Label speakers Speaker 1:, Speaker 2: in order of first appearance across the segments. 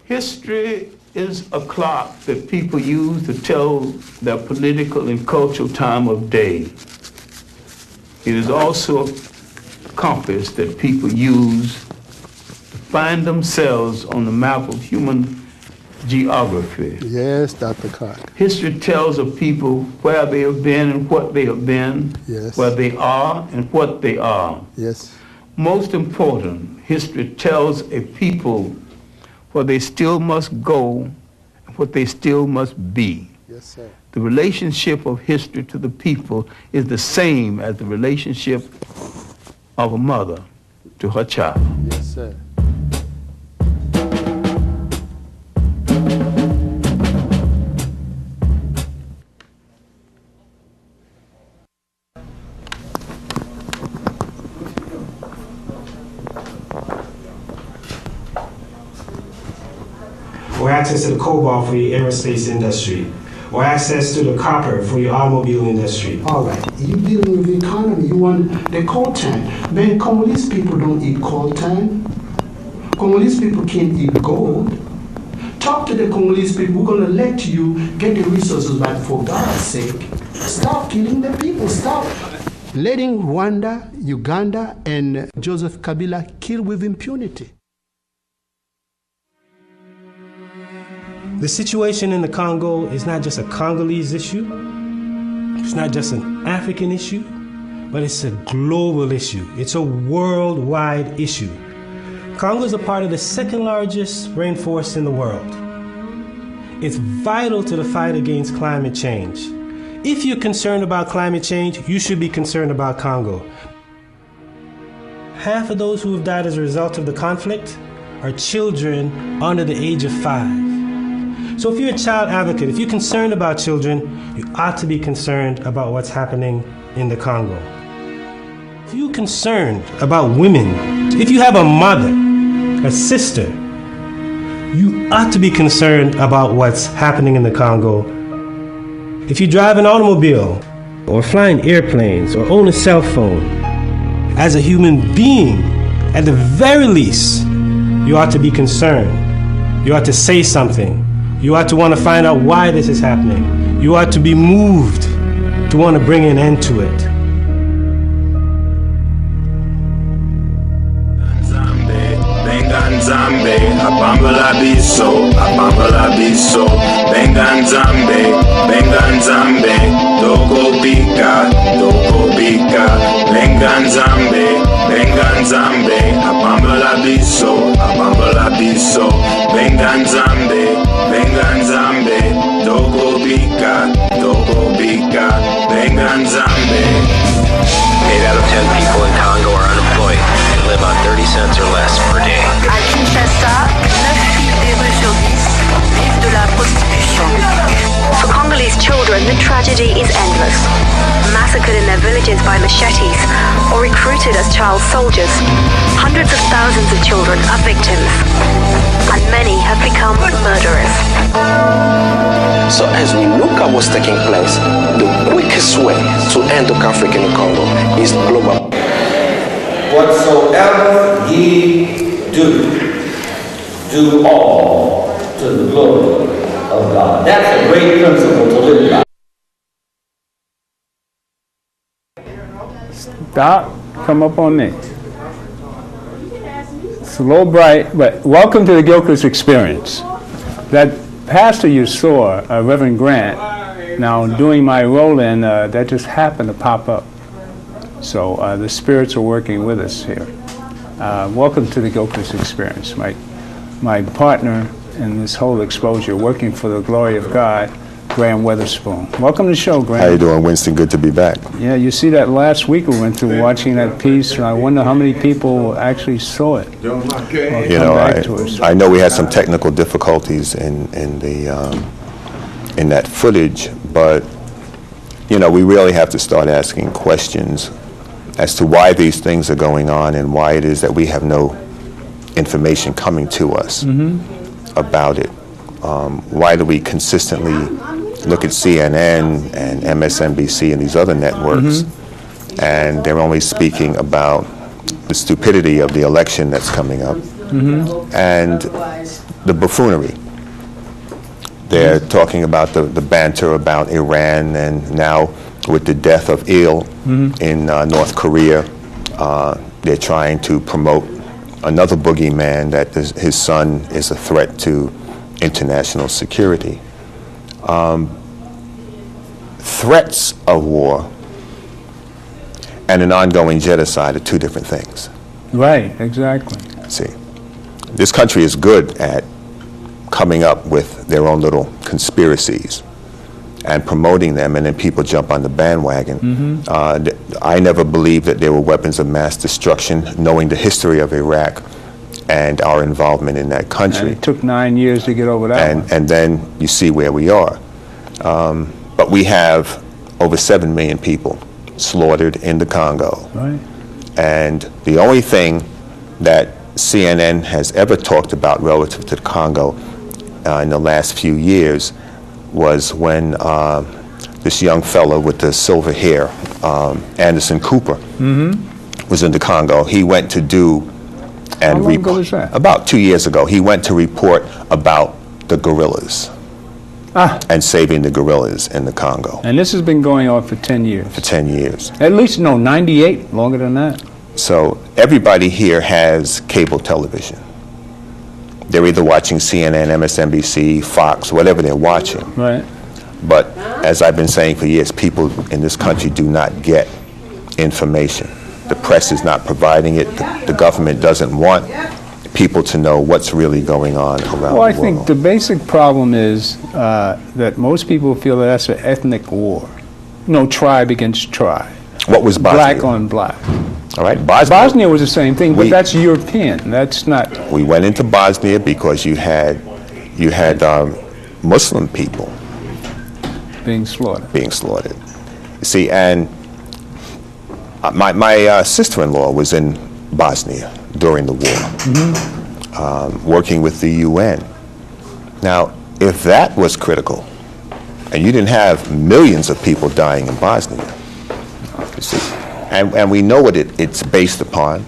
Speaker 1: History is a clock that people use to tell their political and cultural time of day. It is also a compass that people use to find themselves on the map of human geography.
Speaker 2: Yes, Dr. Clark.
Speaker 1: History tells of people where they have been and what they have been,
Speaker 2: yes,
Speaker 1: where they are and what they are.
Speaker 2: Yes.
Speaker 1: Most important, history tells a people where they still must go and what they still must be.
Speaker 2: Yes, sir.
Speaker 1: The relationship of history to the people is the same as the relationship of a mother to her child.
Speaker 2: Yes, sir.
Speaker 3: Or access to the cobalt for your aerospace industry, or access to the copper for your automobile industry.
Speaker 4: All right, you dealing with the economy, you want the coltan. Man, Congolese people don't eat coltan. Congolese people can't eat gold. Talk to the Congolese people, we're gonna let you get the resources, but for God's sake, stop killing the people, stop letting Rwanda, Uganda, and Joseph Kabila kill with impunity.
Speaker 3: The situation in the Congo is not just a Congolese issue, it's not just an African issue, but it's a global issue. It's a worldwide issue. Congo is a part of the second largest rainforest in the world. It's vital to the fight against climate change. If you're concerned about climate change, you should be concerned about Congo. Half of those who have died as a result of the conflict are children under the age of 5. So if you're a child advocate, if you're concerned about children, you ought to be concerned about what's happening in the Congo. If you're concerned about women, if you have a mother, a sister, you ought to be concerned about what's happening in the Congo. If you drive an automobile, or flying airplanes, or own a cell phone, as a human being, at the very least, you ought to be concerned. You ought to say something. You ought to want to find out why this is happening. You ought to be moved to want to bring an end to it.
Speaker 5: Nzambe, abambala biso, benga nzambe, doko bika, benga nzambe, abambala biso, benga nzambe, doko bika, benga nzambe.
Speaker 6: 8 out of 10 people in Congo are unemployed and live on 30 cents or less per day.
Speaker 7: À Kinshasa, 9 filles des rues sur 10 vivent de la prostitution.
Speaker 8: For Congolese children, the tragedy is endless. Massacred in their villages by machetes or recruited as child soldiers, hundreds of thousands of children are victims, and many have become murderers.
Speaker 6: So as we look at what's taking place, the quickest way to end the conflict in the Congo is global.
Speaker 9: Whatsoever ye do all to the glory of God. That's a great principle to live by.
Speaker 10: Stop, come up on me. It's a little bright, but welcome to the Gilchrist experience. That pastor you saw, Reverend Grant, now doing my roll-in, that just happened to pop up. So the spirits are working with us here. Welcome to the Gilchrist experience. My partner in this whole exposure, working for the glory of God, Graham Weatherspoon. Welcome to the show, Graham.
Speaker 11: How you doing, Winston? Good to be back.
Speaker 10: Yeah, you see that last week we went through watching that piece, and I wonder how many people actually saw it.
Speaker 11: You know, I know we had some technical difficulties in that footage, but you know, we really have to start asking questions as to why these things are going on and why it is that we have no information coming to us about it. Why do we consistently look at CNN and MSNBC and these other networks, and they're only speaking about the stupidity of the election that's coming up, and the buffoonery. They're talking about the banter about Iran, and now with the death of Il in North Korea, they're trying to promote another boogeyman that his son is a threat to international security. Threats of war and an ongoing genocide are two different things.
Speaker 10: Right, exactly.
Speaker 11: See, this country is good at coming up with their own little conspiracies and promoting them, and then people jump on the bandwagon. I never believed that there were weapons of mass destruction, knowing the history of Iraq and our involvement in that country.
Speaker 10: And it took 9 years to get over that one.
Speaker 11: And then you see where we are. But we have over 7 million people slaughtered in the Congo.
Speaker 10: Right.
Speaker 11: And the only thing that CNN has ever talked about relative to the Congo in the last few years was when this young fellow with the silver hair, Anderson Cooper, was in the Congo. He went to do and
Speaker 10: How long ago was that?
Speaker 11: About 2 years ago. He went to report about the guerrillas and saving the guerrillas in the Congo.
Speaker 10: And this has been going on for 10 years.
Speaker 11: For 10 years.
Speaker 10: At least, no, 98, longer than that.
Speaker 11: So everybody here has cable television. They're either watching CNN, MSNBC, Fox, whatever they're watching.
Speaker 10: Right.
Speaker 11: But as I've been saying for years, people in this country do not get information. The press is not providing it. The government doesn't want people to know what's really going on around the world.
Speaker 10: Well, I think the basic problem is that most people feel that that's an ethnic war. No, tribe against tribe.
Speaker 11: What was Bosnia?
Speaker 10: Black on black.
Speaker 11: All right,
Speaker 10: Bosnia was the same thing, but that's European. That's not.
Speaker 11: We went into Bosnia because you had Muslim people
Speaker 10: being slaughtered.
Speaker 11: See, and my sister-in-law was in Bosnia during the war, working with the UN. Now, if that was critical, and you didn't have millions of people dying in Bosnia, you see, and we know what it's based upon.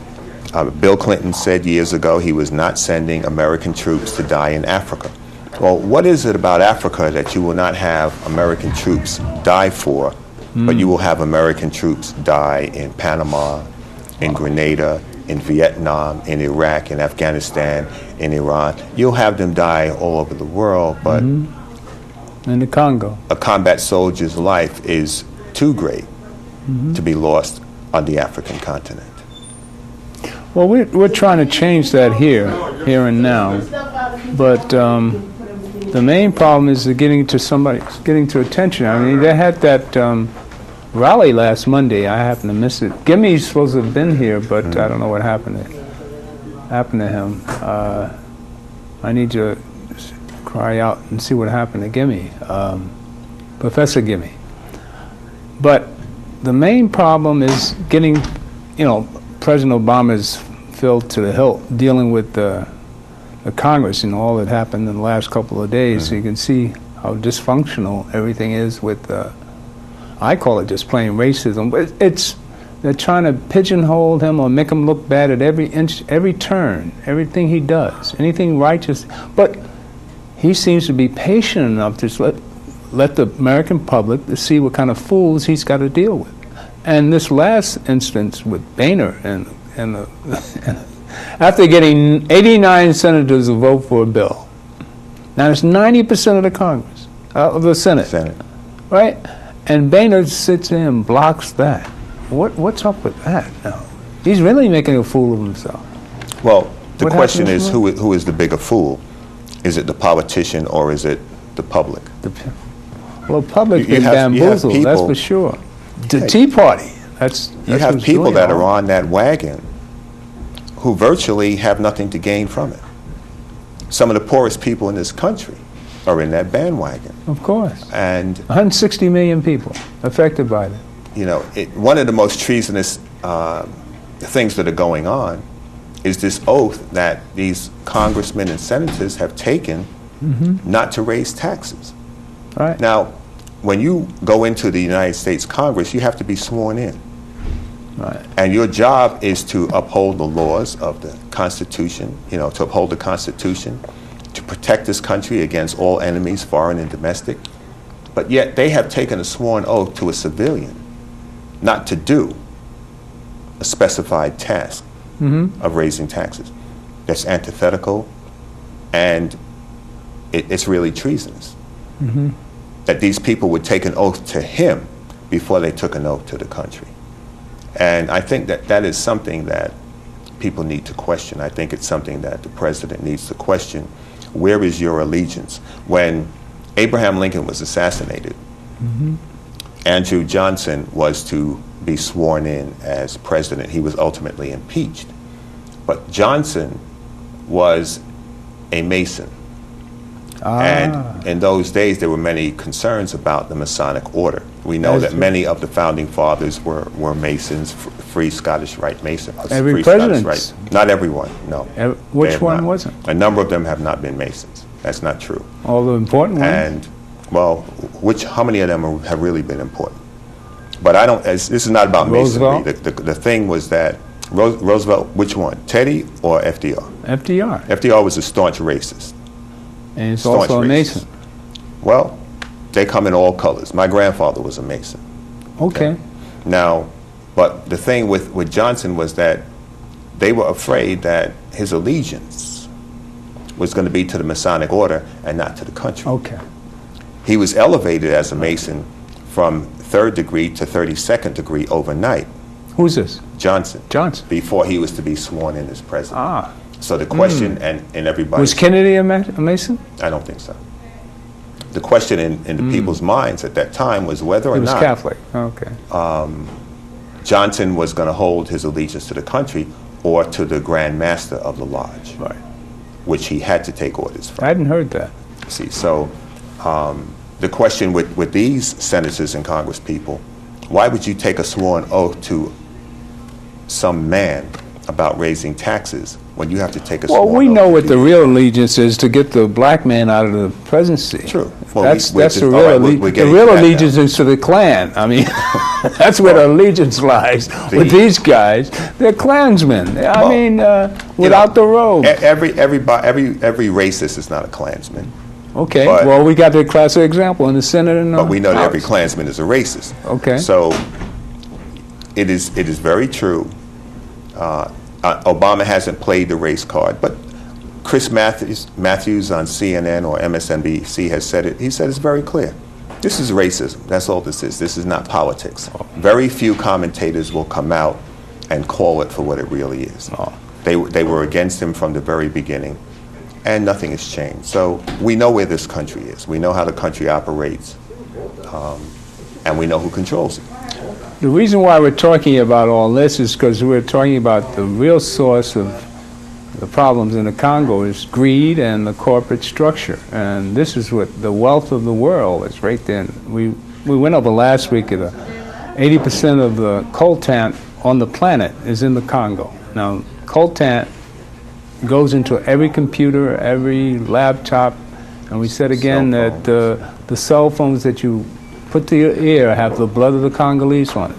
Speaker 11: Bill Clinton said years ago he was not sending American troops to die in Africa. Well, what is it about Africa that you will not have American troops die for, but you will have American troops die in Panama, in Grenada, in Vietnam, in Iraq, in Afghanistan, in Iran? You'll have them die all over the world, but
Speaker 10: in the Congo,
Speaker 11: a combat soldier's life is too great to be lost on the African continent.
Speaker 10: Well, we're trying to change that here and now, but the main problem is getting to attention. I mean, they had that rally last Monday. I happened to miss it. Ngemi's supposed to have been here, but I don't know what happened to him. I need to cry out and see what happened to Ngemi, Professor Ngemi. But the main problem is getting, President Obama's filled to the hilt dealing with the Congress and all that happened in the last couple of days. So you can see how dysfunctional everything is with, I call it just plain racism. But they're trying to pigeonhole him or make him look bad at every inch, every turn, everything he does, anything righteous. But he seems to be patient enough to let the American public to see what kind of fools he's got to deal with. And this last instance with Boehner and after getting 89 senators to vote for a bill, now it's 90% of the Congress, of the Senate, right? And Boehner sits in and blocks that. What's up with that now? He's really making a fool of himself.
Speaker 11: Well, the question is, who is the bigger fool? Is it the politician or is it the public?
Speaker 10: Well, the public is bamboozled, that's for sure. The Tea Party,
Speaker 11: you have people that are on that wagon who virtually have nothing to gain from it. Some of the poorest people in this country are in that bandwagon.
Speaker 10: Of course.
Speaker 11: And
Speaker 10: 160 million people affected by that.
Speaker 11: One of the most treasonous things that are going on is this oath that these congressmen and senators have taken not to raise taxes.
Speaker 10: Right.
Speaker 11: Now, when you go into the United States Congress, you have to be sworn in.
Speaker 10: Right.
Speaker 11: And your job is to uphold the laws of the Constitution, you know, to uphold the Constitution, to protect this country against all enemies, foreign and domestic. But yet they have taken a sworn oath to a civilian not to do a specified task of raising taxes. That's antithetical, and it's really treasonous. That these people would take an oath to him before they took an oath to the country. And I think that that is something that people need to question. I think it's something that the president needs to question. Where is your allegiance? When Abraham Lincoln was assassinated, Andrew Johnson was to be sworn in as president. He was ultimately impeached. But Johnson was a Mason. And in those days, there were many concerns about the Masonic order. We know that many of the founding fathers were Masons, free Scottish Rite Masons.
Speaker 10: Every president?
Speaker 11: Not everyone, no.
Speaker 10: Which one wasn't?
Speaker 11: A number of them have not been Masons. That's not true.
Speaker 10: All the important ones?
Speaker 11: And, well, how many of them have really been important? But I don't, this is not about Masonry. The thing was that Roosevelt, which one? Teddy or FDR?
Speaker 10: FDR.
Speaker 11: FDR was a staunch racist.
Speaker 10: And he's also a Mason.
Speaker 11: Well, they come in all colors. My grandfather was a Mason.
Speaker 10: Okay.
Speaker 11: Now, but the thing with Johnson was that they were afraid that his allegiance was going to be to the Masonic order and not to the country.
Speaker 10: Okay.
Speaker 11: He was elevated as a Mason from 3rd degree to 32nd degree overnight.
Speaker 10: Who's this?
Speaker 11: Johnson.
Speaker 10: Johnson.
Speaker 11: Before he was to be sworn in as president. So the question, and everybody...
Speaker 10: Was Kennedy a Mason?
Speaker 11: I don't think so. The question in the people's minds at that time was whether or not...
Speaker 10: He was Catholic, okay.
Speaker 11: Johnson was going to hold his allegiance to the country or to the Grand Master of the Lodge.
Speaker 10: Right.
Speaker 11: Which he had to take orders from.
Speaker 10: I hadn't heard that.
Speaker 11: See, so the question with these senators and Congress people, why would you take a sworn oath to some man about raising taxes when you have to take a sworn oath?
Speaker 10: Well, we know what the real allegiance is, to get the black man out of the presidency.
Speaker 11: True. Well,
Speaker 10: that's the real allegiance. The real allegiance is to the Klan. I mean, that's where the allegiance lies. With these guys, they're Klansmen. I mean, without the robe.
Speaker 11: Every racist is not a Klansman.
Speaker 10: Okay. Well, we got the classic example in the Senate and
Speaker 11: but we know
Speaker 10: House.
Speaker 11: that every Klansman is a racist.
Speaker 10: Okay.
Speaker 11: So it is very true. Obama hasn't played the race card, but Chris Matthews on CNN or MSNBC has said it. He said it's very clear. This is racism. That's all this is. This is not politics. Very few commentators will come out and call it for what it really is. They were against him from the very beginning, and nothing has changed. So we know where this country is. We know how the country operates, and we know who controls it.
Speaker 10: The reason why we're talking about all this is because we're talking about the real source of the problems in the Congo is greed and the corporate structure. And this is what the wealth of the world is right there. We went over last week at 80% of the coltan on the planet is in the Congo. Now, coltan goes into every computer, every laptop, and we said again that the cell phones that you put to your ear have the blood of the Congolese on it.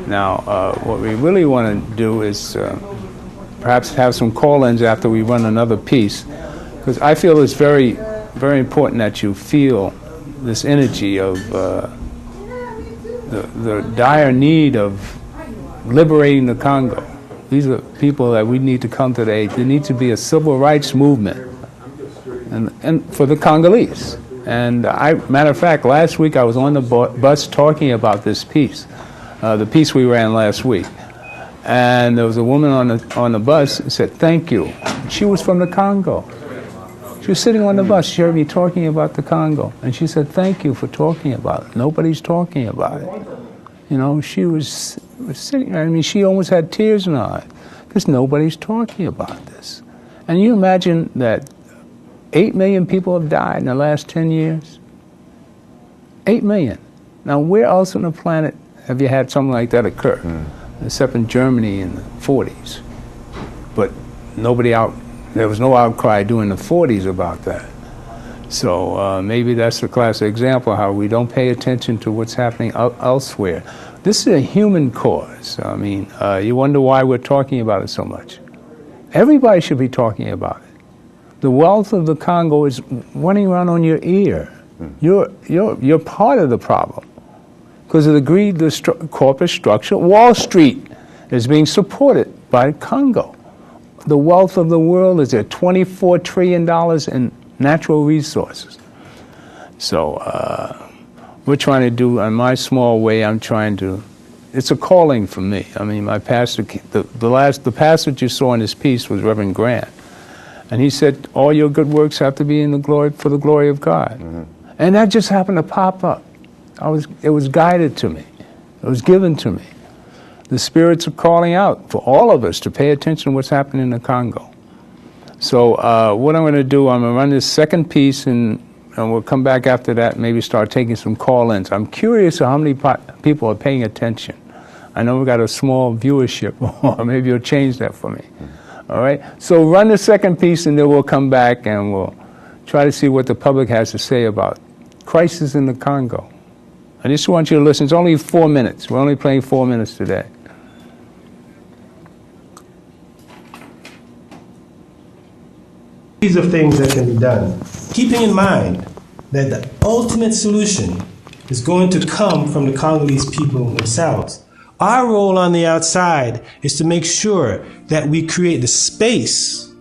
Speaker 10: Now, what we really want to do is perhaps have some call-ins after we run another piece, because I feel it's very, very important that you feel this energy of the dire need of liberating the Congo. These are people that we need to come to the aid. There needs to be a civil rights movement, and for the Congolese. And matter of fact, last week I was on the bus talking about this piece, the piece we ran last week. And there was a woman on the bus who said, "Thank you." She was from the Congo. She was sitting on the bus. She heard me talking about the Congo. And she said, "Thank you for talking about it. Nobody's talking about it." You know, she was sitting, I mean, she almost had tears in her eyes because nobody's talking about this. And you imagine that 8 million people have died in the last 10 years? 8 million. Now, where else on the planet have you had something like that occur? Except in Germany in the 40s. But there was no outcry during the 40s about that. So maybe that's a classic example how we don't pay attention to what's happening elsewhere. This is a human cause. I mean, you wonder why we're talking about it so much. Everybody should be talking about it. The wealth of the Congo is running around on your ear. You're part of the problem. Because of the greed, the corporate structure, Wall Street is being supported by Congo. The wealth of the world is at $24 trillion in natural resources. So we're trying to do, in my small way, I'm trying to, it's a calling for me. I mean, my pastor, the pastor that you saw in this piece was Reverend Grant. And he said, all your good works have to be in the glory, for the glory of God. And that just happened to pop up. It was guided to me. It was given to me. The spirits are calling out for all of us to pay attention to what's happening in the Congo. So what I'm going to do, I'm going to run this second piece, and we'll come back after that and maybe start taking some call-ins. I'm curious how many people are paying attention. I know we've got a small viewership, or maybe you'll change that for me. All right? So run the second piece, and then we'll come back and we'll try to see what the public has to say about crisis in the Congo. I just want you to listen. It's only 4 minutes. We're only playing 4 minutes today.
Speaker 3: Of things that can be done, keeping in mind that the ultimate solution is going to come from the Congolese people themselves. Our role on the outside is to make sure that we create the space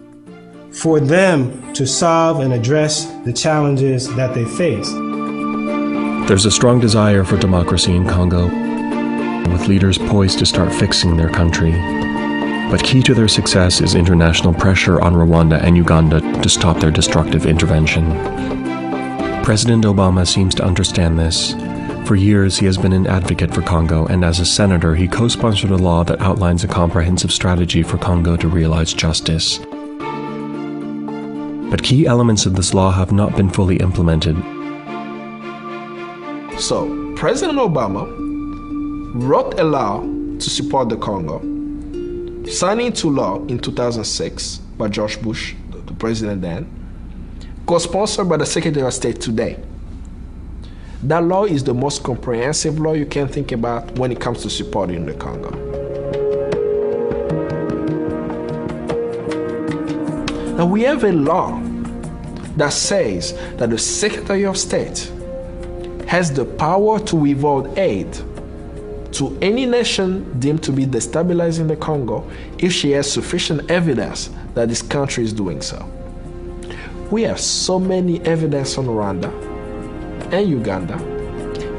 Speaker 3: for them to solve and address the challenges that they face.
Speaker 12: There's a strong desire for democracy in Congo, with leaders poised to start fixing their country. But key to their success is international pressure on Rwanda and Uganda to stop their destructive intervention. President Obama seems to understand this. For years, he has been an advocate for Congo, and as a senator, he co-sponsored a law that outlines a comprehensive strategy for Congo to realize justice. But key elements of this law have not been fully implemented.
Speaker 13: So, President Obama wrote a law to support the Congo, signing into law in 2006 by George Bush, the president then, co-sponsored by the Secretary of State today. That law is the most comprehensive law you can think about when it comes to supporting the Congo. Now we have a law that says that the Secretary of State has the power to withhold aid to any nation deemed to be destabilizing the Congo if she has sufficient evidence that this country is doing so. We have so many evidence on Rwanda and Uganda,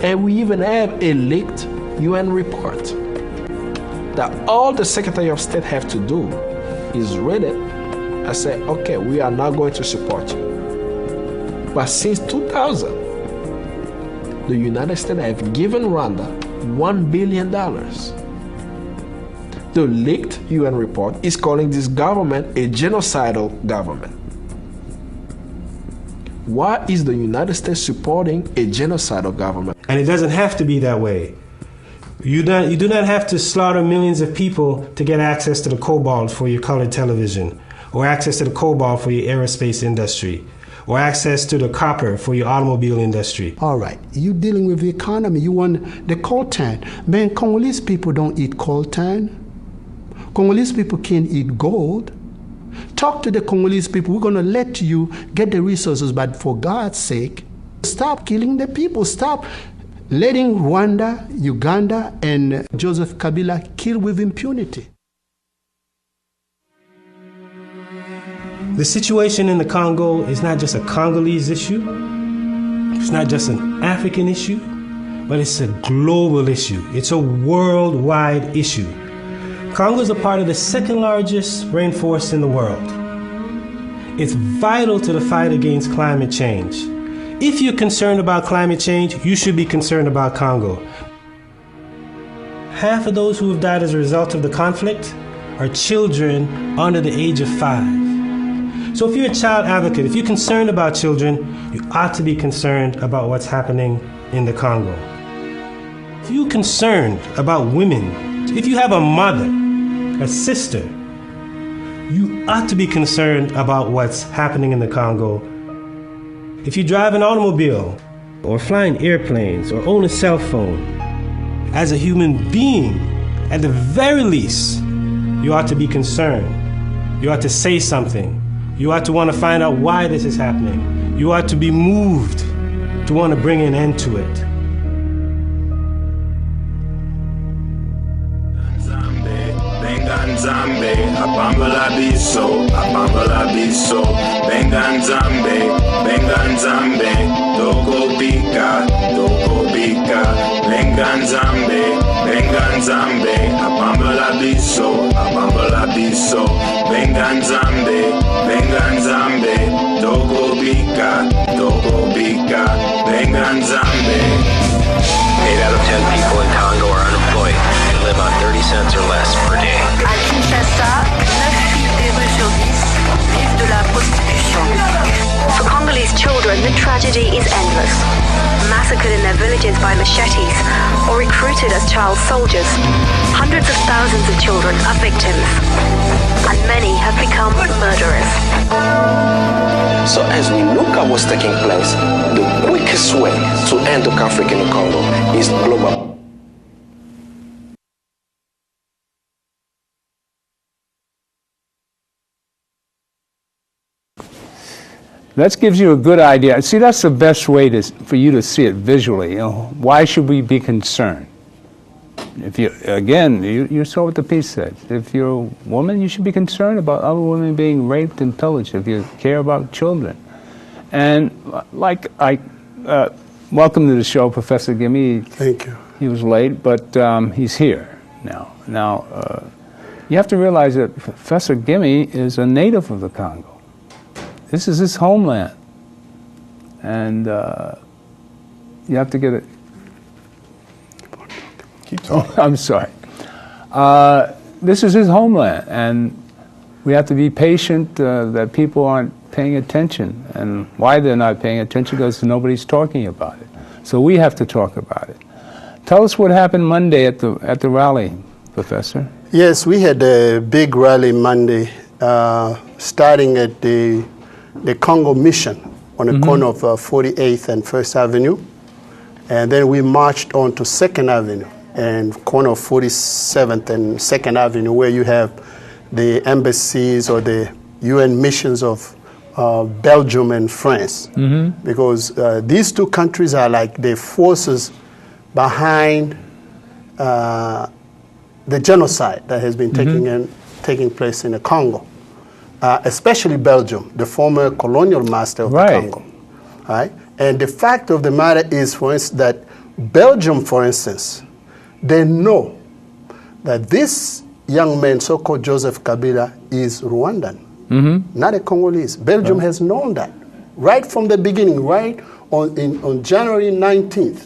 Speaker 13: and we even have a leaked UN report that all the Secretary of State have to do is read it and say, okay, we are not going to support you. But since 2000, the United States have given Rwanda $1 billion. The leaked UN report is calling this government a genocidal government. Why is the United States supporting a genocidal government?
Speaker 3: And it doesn't have to be that way. You do not have to slaughter millions of people to get access to the cobalt for your colored television, or access to the cobalt for your aerospace industry, or access to the copper for your automobile industry.
Speaker 4: All right, you dealing with the economy, you want the coltan. Man, Congolese people don't eat coltan. Congolese people can't eat gold. Talk to the Congolese people, we're gonna let you get the resources, but for God's sake, stop killing the people, stop letting Rwanda, Uganda, and Joseph Kabila kill with impunity.
Speaker 3: The situation in the Congo is not just a Congolese issue, it's not just an African issue, but it's a global issue. It's a worldwide issue. Congo is a part of the second largest rainforest in the world. It's vital to the fight against climate change. If you're concerned about climate change, you should be concerned about Congo. Half of those who have died as a result of the conflict are children under the age of 5. So if you're a child advocate, if you're concerned about children, you ought to be concerned about what's happening in the Congo. If you're concerned about women, if you have a mother, a sister, you ought to be concerned about what's happening in the Congo. If you drive an automobile, or flying airplanes, or own a cell phone, as a human being, at the very least, you ought to be concerned. You ought to say something. You ought to want to find out why this is happening. You ought to be moved to want to bring an end to it.
Speaker 5: Nzambe, apambala biso, benga nzambe, doko bika, benga nzambe, apambala biso, benga nzambe, doko bika, benga nzambe.
Speaker 6: 8 out of 10 people in Congo are unemployed and live on 30 cents or less per day.
Speaker 7: À Kinshasa, 9 filles des rues sur 10 vivent de la prostitution.
Speaker 8: For Congolese children, the tragedy is endless. Massacred in their villages by machetes or recruited as child soldiers, hundreds of thousands of children are victims, and many have become murderers.
Speaker 6: So as we look at what's taking place, the quickest way to end the conflict in the Congo is global.
Speaker 10: That gives you a good idea. See, that's the best way for you to see it visually. You know, why should we be concerned? If you, again, you saw what the piece said. If you're a woman, you should be concerned about other women being raped and pillaged. If you care about children, and like welcome to the show, Professor Ngemi.
Speaker 2: Thank you.
Speaker 10: He was late, but he's here now. Now, you have to realize that Professor Ngemi is a native of the Congo. This is his homeland, and you have to get it.
Speaker 2: Keep talking.
Speaker 10: Oh, I'm sorry. This is his homeland, and we have to be patient that people aren't paying attention. And why they're not paying attention? Because nobody's talking about it. So we have to talk about it. Tell us what happened Monday at the rally, Professor.
Speaker 2: Yes, we had a big rally Monday, starting at the Congo Mission on the corner of 48th and 1st Avenue. And then we marched on to 2nd Avenue and corner of 47th and 2nd Avenue, where you have the embassies or the UN missions of Belgium and France. Because these two countries are like the forces behind the genocide that has been taking place in the Congo. Especially Belgium, the former colonial master of the Congo. Right? And the fact of the matter is, for instance, that Belgium, for instance, they know that this young man, so-called Joseph Kabila, is Rwandan, not a Congolese. Belgium has known that right from the beginning, right on January 19th,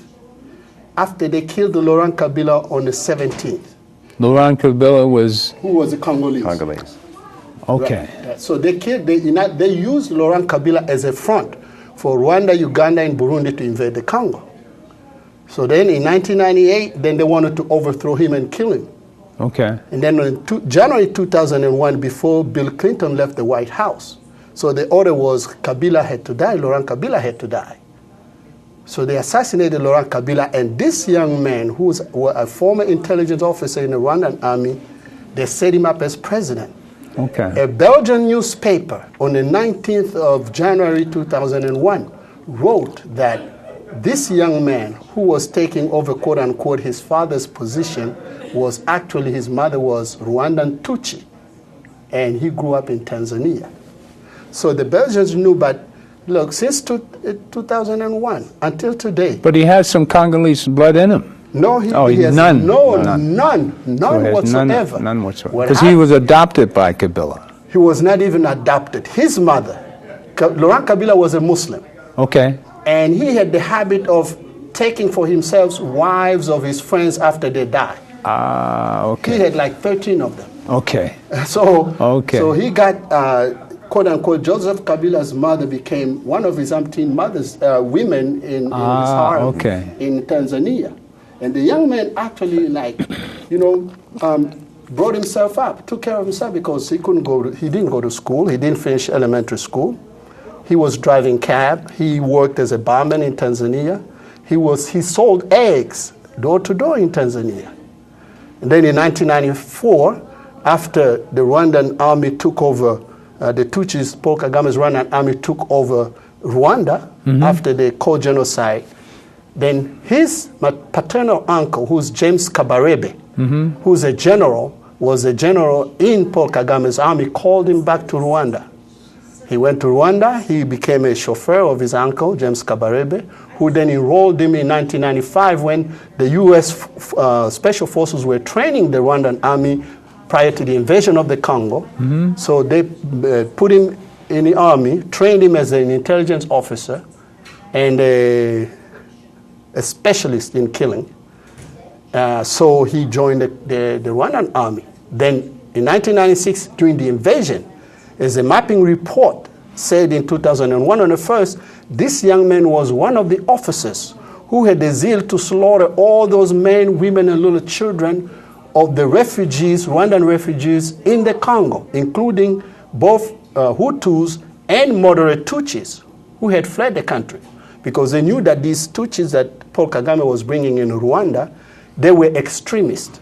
Speaker 2: after they killed Laurent Kabila on the 17th.
Speaker 10: Laurent Kabila was?
Speaker 2: Who was a Congolese.
Speaker 10: Okay.
Speaker 2: Right. So they used Laurent Kabila as a front for Rwanda, Uganda, and Burundi to invade the Congo. So then in 1998, then they wanted to overthrow him and kill him.
Speaker 10: Okay.
Speaker 2: And then in January 2001, before Bill Clinton left the White House, so the order was Kabila had to die, Laurent Kabila had to die. So they assassinated Laurent Kabila, and this young man, who was a former intelligence officer in the Rwandan army, they set him up as president.
Speaker 10: Okay.
Speaker 2: A Belgian newspaper on the 19th of January 2001 wrote that this young man who was taking over, quote unquote, his father's position was actually, his mother was Rwandan Tutsi, and he grew up in Tanzania. So the Belgians knew, but look, since 2001 until today.
Speaker 10: But he has some Congolese blood in him.
Speaker 2: No, he has
Speaker 10: none.
Speaker 2: None whatsoever.
Speaker 10: None whatsoever. Because he was adopted by Kabila.
Speaker 2: He was not even adopted. His mother, Laurent Kabila, was a Muslim.
Speaker 10: Okay.
Speaker 2: And he had the habit of taking for himself wives of his friends after they died.
Speaker 10: Okay.
Speaker 2: He had like 13 of them.
Speaker 10: Okay.
Speaker 2: So he got, quote unquote, Joseph Kabila's mother became one of his umpteen mothers, women in his harem in Tanzania. And the young man actually, brought himself up, took care of himself, because he didn't go to school, he didn't finish elementary school. He was driving cab. He worked as a barman in Tanzania. He sold eggs door to door in Tanzania. And then in 1994, after the Rwandan army took over, the Tutsis, Paul Kagame's Rwandan army took over Rwanda after the Congo genocide, then his paternal uncle, who's James Kabarebe, who's a general, was a general in Paul Kagame's army, called him back to Rwanda. He went to Rwanda. He became a chauffeur of his uncle, James Kabarebe, who then enrolled him in 1995 when the U.S. Special Forces were training the Rwandan army prior to the invasion of the Congo. So they put him in the army, trained him as an intelligence officer and a specialist in killing. So he joined the Rwandan army. Then in 1996, during the invasion, as a mapping report said in 2001 on the 1st, this young man was one of the officers who had the zeal to slaughter all those men, women, and little children of the refugees, Rwandan refugees in the Congo, including both Hutus and moderate Tutsis who had fled the country, because they knew that these Tutsis that Paul Kagame was bringing in Rwanda, they were extremists.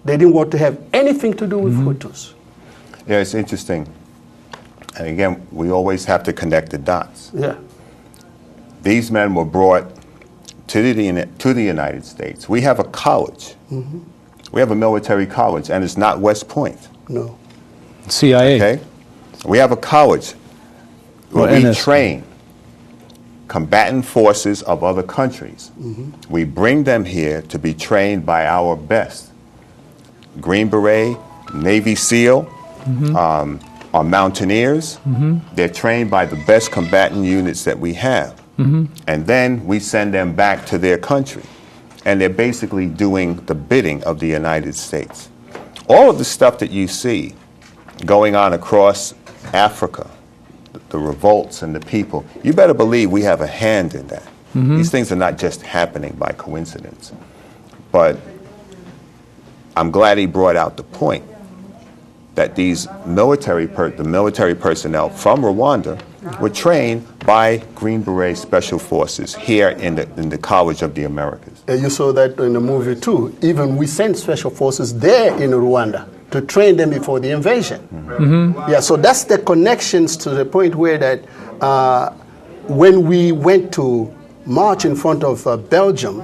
Speaker 2: They didn't want to have anything to do with Hutus.
Speaker 11: Yeah, it's interesting. And again, we always have to connect the dots.
Speaker 2: Yeah.
Speaker 11: These men were brought to the United States. We have a college. We have a military college, and it's not West Point.
Speaker 2: No.
Speaker 10: CIA.
Speaker 11: Okay? We have a college where we train combatant forces of other countries. We bring them here to be trained by our best. Green Beret, Navy SEAL, our mountaineers. They're trained by the best combatant units that we have. And then we send them back to their country. And they're basically doing the bidding of the United States. All of the stuff that you see going on across Africa, the revolts and the people, you better believe we have a hand in that. These things are not just happening by coincidence. But I'm glad he brought out the point that these military personnel from Rwanda were trained by Green Beret Special Forces here in the College of the Americas.
Speaker 2: You saw that in the movie too. Even we sent special forces there in Rwanda to train them before the invasion. Yeah, so that's the connections to the point where that when we went to march in front of Belgium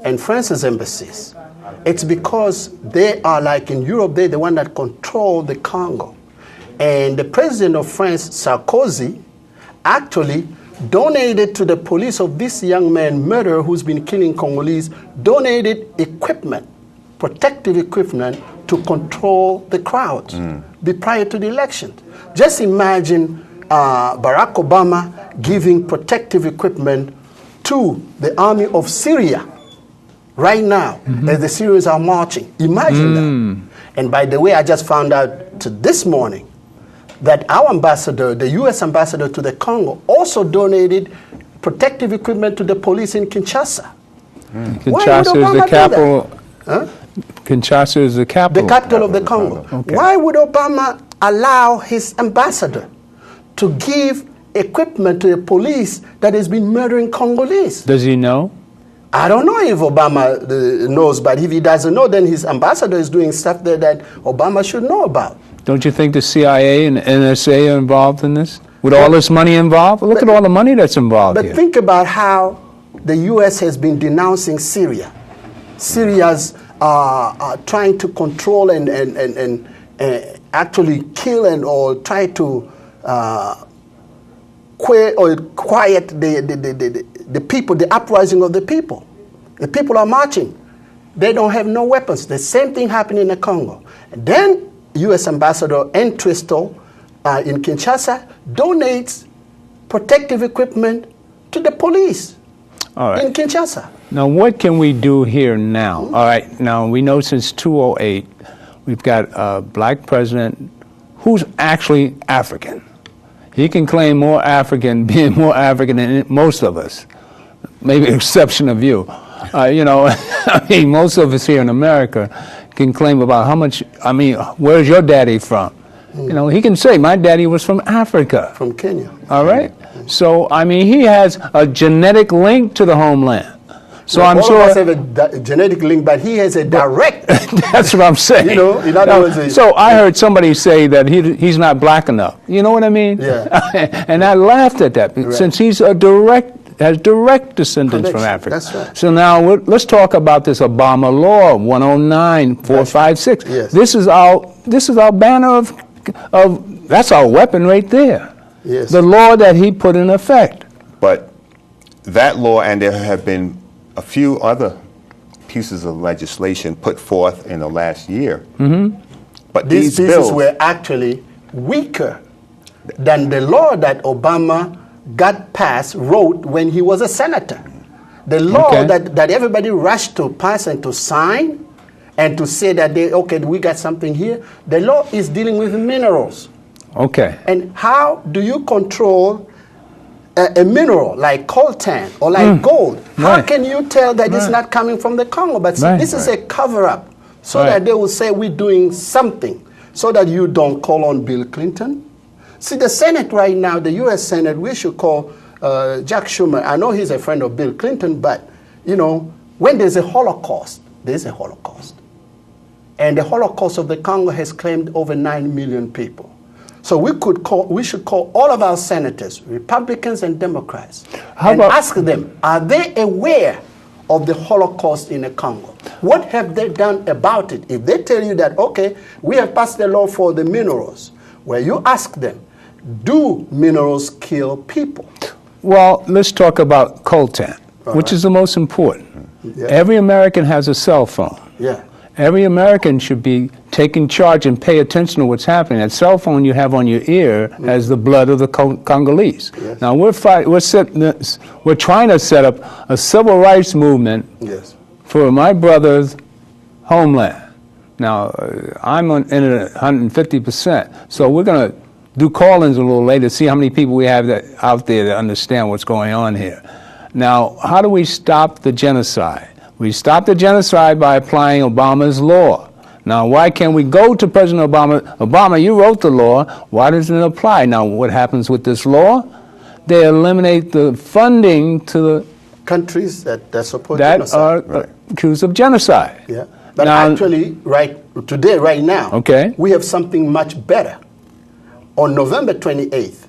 Speaker 2: and France's embassies, it's because they are like in Europe, they're the one that control the Congo. And the president of France, Sarkozy, actually donated to the police of this young man, murderer, who's been killing Congolese, donated equipment, protective equipment, to control the crowds prior to the election. Just imagine Barack Obama giving protective equipment to the army of Syria right now, as the Syrians are marching. Imagine that. And by the way, I just found out this morning that our ambassador, the U.S. ambassador to the Congo, also donated protective equipment to the police in Kinshasa.
Speaker 10: Kinshasa is the capital. Kinshasa is the capital.
Speaker 2: The capital of the Congo.
Speaker 10: Okay.
Speaker 2: Why would Obama allow his ambassador to give equipment to the police that has been murdering Congolese?
Speaker 10: Does he know?
Speaker 2: I don't know if Obama knows, but if he doesn't know, then his ambassador is doing stuff there that Obama should know about.
Speaker 10: Don't you think the CIA and NSA are involved in this? With all this money involved? Look at all the money that's involved here.
Speaker 2: But think about how the U.S. has been denouncing Syria. Syria's trying to control and actually kill or try to quiet the people, the uprising of the people. The people are marching. They don't have no weapons. The same thing happened in the Congo. And then U.S. Ambassador Entwistle in Kinshasa donates protective equipment to the police in Kinshasa.
Speaker 10: Now, what can we do here now? All right, now we know since 2008 we've got a black president who's actually African. He can claim being more African than most of us, maybe exception of you. You know, I mean, most of us here in America can claim about how much, I mean, where's your daddy from? You know, he can say, my daddy was from Africa.
Speaker 2: From Kenya.
Speaker 10: All right? So, I mean, he has a genetic link to the homeland. So
Speaker 2: well,
Speaker 10: I'm
Speaker 2: all
Speaker 10: sure.
Speaker 2: of us have a genetic link, but he has a direct.
Speaker 10: That's what I'm saying.
Speaker 2: You know, in other words.
Speaker 10: So I heard somebody say that he's not black enough. You know what I mean?
Speaker 2: Yeah.
Speaker 10: And I laughed at that, since he's has direct descendants from Africa.
Speaker 2: That's right.
Speaker 10: So now let's talk about this Obama law 109.456.
Speaker 2: Yes.
Speaker 10: This is our banner of that's our weapon right there.
Speaker 2: Yes.
Speaker 10: The law that he put in effect.
Speaker 11: But that law, and there have been a few other pieces of legislation put forth in the last year.
Speaker 10: Mm-hmm.
Speaker 11: But
Speaker 2: these pieces
Speaker 11: bills
Speaker 2: were actually weaker than the law that Obama wrote when he was a senator. The law that everybody rushed to pass and to sign and to say that we got something here. The law is dealing with minerals.
Speaker 10: Okay.
Speaker 2: And how do you control a mineral like coltan or like gold? How can you tell that it's not coming from the Congo? But see, this is a cover-up so that they will say we're doing something so that you don't call on Bill Clinton. See, the Senate right now, the U.S. Senate, we should call Jack Schumer. I know he's a friend of Bill Clinton, but, you know, when there's a Holocaust, there's a Holocaust. And the Holocaust of the Congo has claimed over 9 million people. So we should call all of our senators, Republicans and Democrats, and ask them, are they aware of the Holocaust in the Congo? What have they done about it? If they tell you that, okay, we have passed the law for the minerals, where you ask them, do minerals kill people?
Speaker 10: Well, let's talk about coltan, which is the most important.
Speaker 2: Yeah.
Speaker 10: Every American has a cell phone.
Speaker 2: Yeah.
Speaker 10: Every American should be taking charge and pay attention to what's happening. That cell phone you have on your ear has the blood of the Congolese.
Speaker 2: Yes.
Speaker 10: Now we're trying to set up a civil rights movement for my brother's homeland. Now I'm in it 150%. So we're going to do call-ins a little later, see how many people we have out there that understand what's going on here. Now, how do we stop the genocide? We stop the genocide by applying Obama's law. Now, why can't we go to President Obama? Obama, you wrote the law. Why doesn't it apply? Now, what happens with this law? They eliminate the funding to the
Speaker 2: countries that support
Speaker 10: that
Speaker 2: genocide.
Speaker 10: are accused of genocide.
Speaker 2: Yeah. But
Speaker 10: now,
Speaker 2: actually, right now, we have something much better. On November 28th,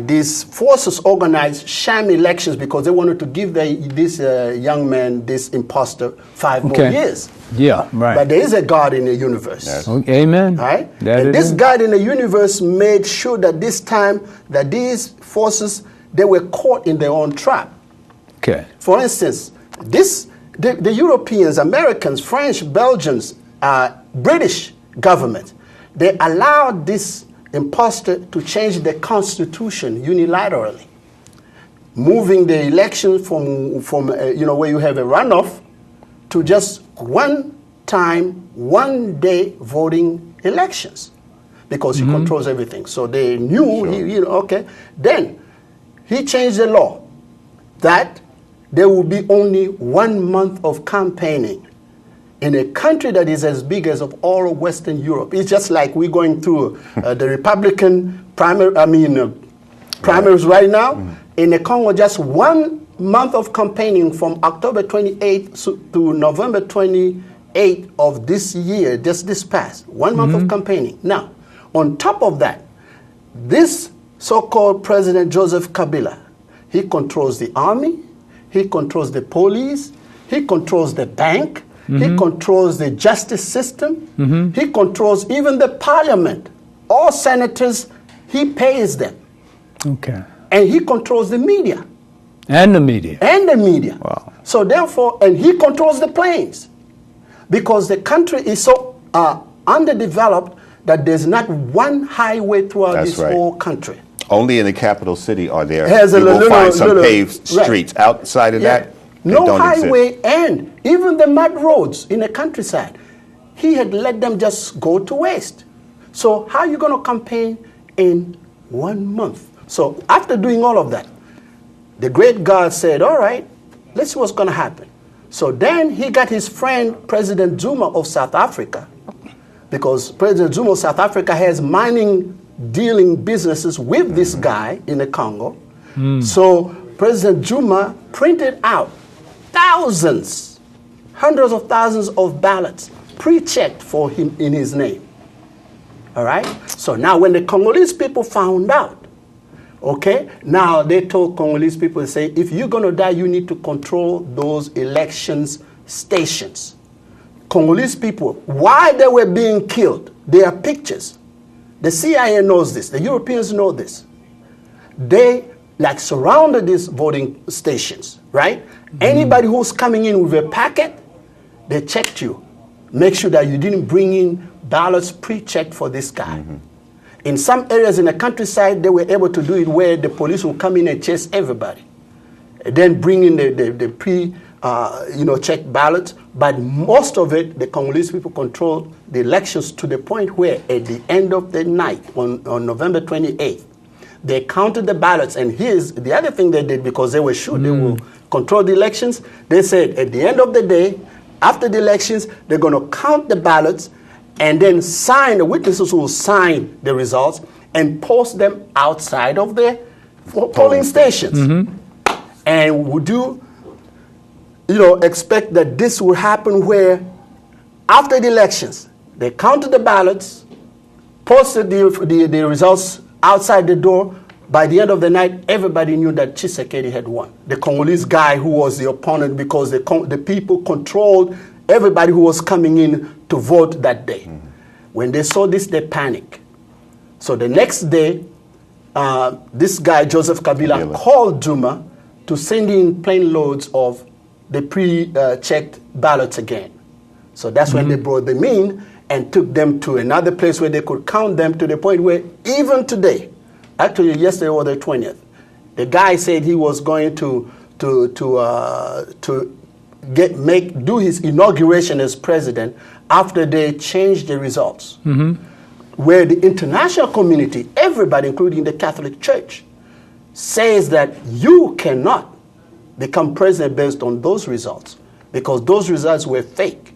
Speaker 2: these forces organized sham elections because they wanted to give this young man, this imposter, 5 more years.
Speaker 10: Yeah, right.
Speaker 2: But there is a God in the universe.
Speaker 10: Yes. Okay, amen.
Speaker 2: Right? And this God in the universe made sure that this time that these forces, they were caught in their own trap.
Speaker 10: Okay.
Speaker 2: For instance, the Europeans, Americans, French, Belgians, British government, they allowed this imposter to change the constitution unilaterally, moving the election from where you have a runoff to just one time, 1 day voting elections, because he controls everything. So they knew, Then he changed the law that there will be only 1 month of campaigning in a country that is as big as of all of Western Europe. It's just like we're going through the Republican primaries right now. In the Congo, just 1 month of campaigning from October 28th to November 28th of this year, just this past. 1 month of campaigning. Now, on top of that, this so-called President Joseph Kabila, he controls the army, he controls the police, he controls the bank, he controls the justice system. He controls even the parliament. All senators, he pays them.
Speaker 10: Okay.
Speaker 2: And he controls the media.
Speaker 10: And the media.
Speaker 2: And the media.
Speaker 10: Wow.
Speaker 2: So therefore, and he controls the planes. Because the country is so underdeveloped that there's not one highway throughout whole country.
Speaker 11: Only in the capital city are there. You will find some paved streets. Outside of that,
Speaker 2: no highway, and even the mud roads in the countryside, he had let them just go to waste. So how are you going to campaign in 1 month? So after doing all of that, the great God said, all right, let's see what's going to happen. So then he got his friend, President Zuma of South Africa, because President Zuma of South Africa has mining dealing businesses with this guy in the Congo. So President Zuma printed out thousands, hundreds of thousands of ballots pre-checked for him in his name. All right? So now when the Congolese people found out, okay, now they told Congolese people to say, if you're going to die, you need to control those elections stations. Congolese people, while they were being killed, there are pictures. The CIA knows this. The Europeans know this. They like surrounded these voting stations, right? Anybody who's coming in with a packet, they checked you. Make sure that you didn't bring in ballots pre-checked for this guy. In some areas in the countryside, they were able to do it where the police will come in and chase everybody. Then bring in the checked ballots. But most of it, the Congolese people controlled the elections to the point where at the end of the night, on November 28th, they counted the ballots. And here's the other thing they did, because they were sure they will control the elections. They said at the end of the day, after the elections, they're going to count the ballots and then sign, the witnesses will sign the results and post them outside of the polling stations. And would you expect that this will happen where after the elections, they counted the ballots, posted the results outside the door. By the end of the night, everybody knew that Tshisekedi had won. The Congolese guy who was the opponent, because the people controlled everybody who was coming in to vote that day. When they saw this, they panicked. So the next day, this guy, Joseph Kabila, called Zuma to send in plane loads of the pre-checked ballots again. So that's when they brought them in and took them to another place where they could count them, to the point where even today, actually yesterday or the 20th, the guy said he was going to do his inauguration as president after they changed the results. Where the international community, everybody, including the Catholic Church, says that you cannot become president based on those results, because those results were fake.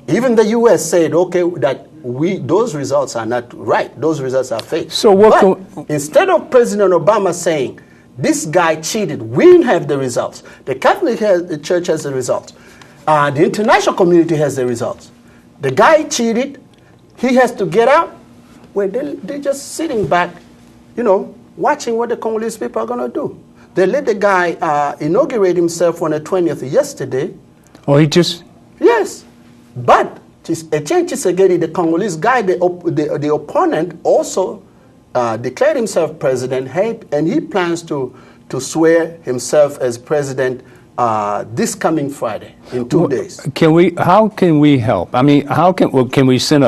Speaker 2: Even the U.S. said, okay, that those results are not right. Those results are fake. So instead of President Obama saying, this guy cheated, we didn't have the results. The Catholic Church has the results. The international community has the results. The guy cheated. He has to get out. Well, they're just sitting back, watching what the Congolese people are going to do. They let the guy inaugurate himself on the 20th yesterday.
Speaker 10: Oh, he just...
Speaker 2: Yes. But Etienne Tshisekedi, the Congolese guy, the opponent, also declared himself president, and he plans to swear himself as president this coming Friday, in 2 days.
Speaker 10: How can we help? I mean, can we send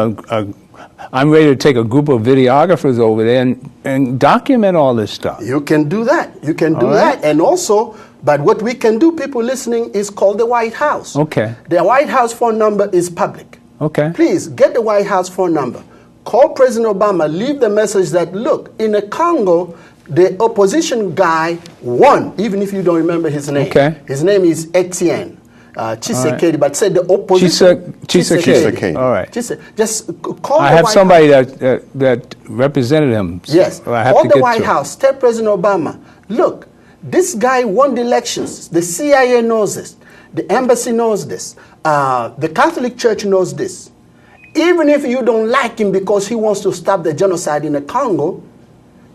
Speaker 10: I'm ready to take a group of videographers over there and document all this stuff.
Speaker 2: You can do that. You can do that. And also, but what we can do, people listening, is call the White House.
Speaker 10: Okay.
Speaker 2: The White House phone number is public.
Speaker 10: Okay.
Speaker 2: Please, get the White House phone number. Call President Obama, leave the message that, look, in the Congo, the opposition guy won, even if you don't remember his name.
Speaker 10: Okay.
Speaker 2: His name is Etienne Tshisekedi, but said the opposition.
Speaker 10: Tshisekedi. All right.
Speaker 2: Just call
Speaker 10: I have somebody that represented him. So
Speaker 2: yes. Call the White House. Tell President Obama, look, this guy won the elections. The CIA knows this. The embassy knows this. The Catholic Church knows this. Even if you don't like him because he wants to stop the genocide in the Congo,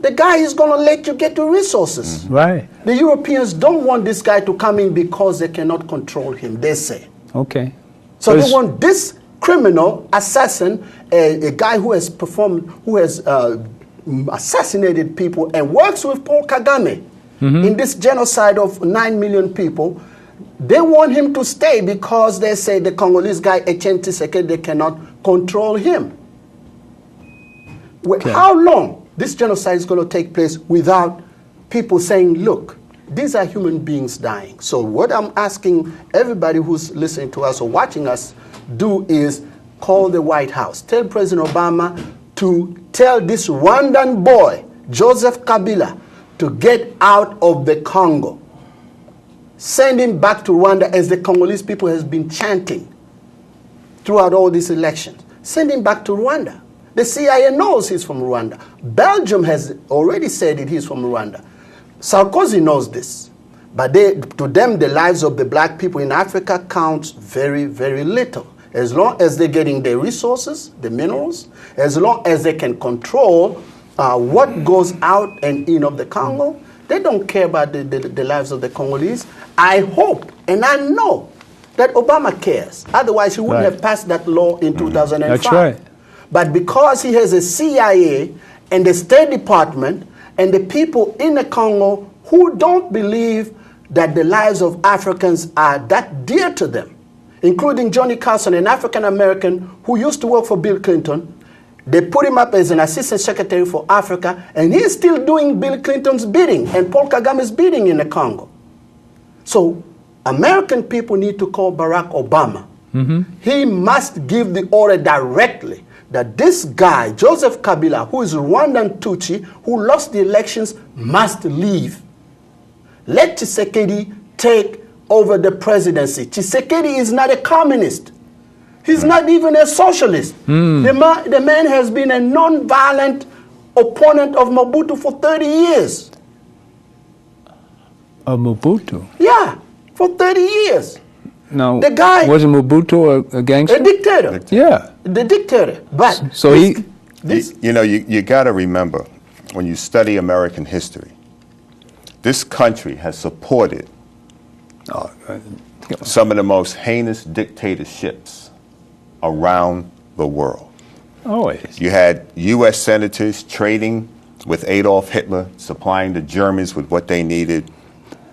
Speaker 2: the guy is going to let you get the resources.
Speaker 10: Right.
Speaker 2: The Europeans don't want this guy to come in because they cannot control him, they say.
Speaker 10: Okay.
Speaker 2: So they want this criminal, assassin, a guy who has assassinated people and works with Paul Kagame in this genocide of 9 million people. They want him to stay because they say the Congolese guy, Etienne Tshisekedi, they cannot control him. Okay. How long this genocide is going to take place without people saying, look, these are human beings dying? So what I'm asking everybody who's listening to us or watching us do is call the White House. Tell President Obama to tell this Rwandan boy, Joseph Kabila, to get out of the Congo. Send him back to Rwanda, as the Congolese people has been chanting throughout all these elections. send him back to Rwanda. The CIA knows he's from Rwanda. Belgium has already said that he's from Rwanda. Sarkozy knows this. But to them, the lives of the black people in Africa counts very, very little. As long as they're getting their resources, the minerals, as long as they can control what goes out and in of the Congo, they don't care about the lives of the Congolese. I hope and I know that Obama cares. Otherwise, he wouldn't have passed that law in 2005.
Speaker 10: That's right.
Speaker 2: But because he has a CIA and the State Department and the people in the Congo who don't believe that the lives of Africans are that dear to them, including Johnny Carson, an African-American who used to work for Bill Clinton. They put him up as an assistant secretary for Africa, and he's still doing Bill Clinton's bidding and Paul Kagame's bidding in the Congo. So American people need to call Barack Obama. He must give the order directly that this guy, Joseph Kabila, who is Rwandan Tutsi, who lost the elections, must leave. Let Tshisekedi take over the presidency. Tshisekedi is not a communist. He's not even a socialist. The man has been a non-violent opponent of Mobutu for 30 years.
Speaker 10: Of Mobutu?
Speaker 2: Yeah, for 30 years.
Speaker 10: No,
Speaker 2: the guy
Speaker 10: wasn't Mobutu a gangster?
Speaker 2: A dictator.
Speaker 10: Yeah.
Speaker 2: The dictator. But
Speaker 10: so
Speaker 11: you got to remember, when you study American history, this country has supported some of the most heinous dictatorships around the world.
Speaker 10: Always.
Speaker 11: You had U.S. senators trading with Adolf Hitler, supplying the Germans with what they needed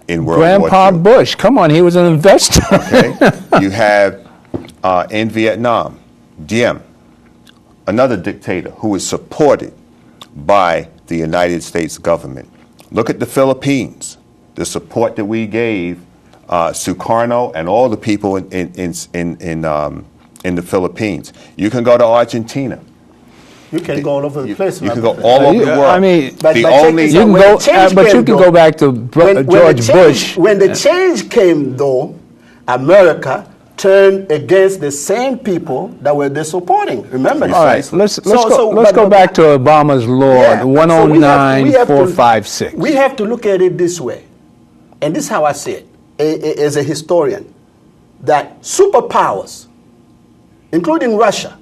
Speaker 11: in World War II.
Speaker 10: Grandpa Bush, come on, he was an investor.
Speaker 11: Okay. You have in Vietnam, Diem, another dictator who is supported by the United States government. Look at the Philippines, the support that we gave Sukarno and all the people in the Philippines. You can go to Argentina.
Speaker 2: You can go all over the place.
Speaker 11: You can go all over the world.
Speaker 10: I mean,
Speaker 2: but
Speaker 10: you can go back to George Bush.
Speaker 2: When the change came, though, America turned against the same people that were they supporting. Remember?
Speaker 10: All right, let's go back to Obama's law, 109456.
Speaker 2: We have to look at it this way, and this is how I see it as a historian, that superpowers, including Russia,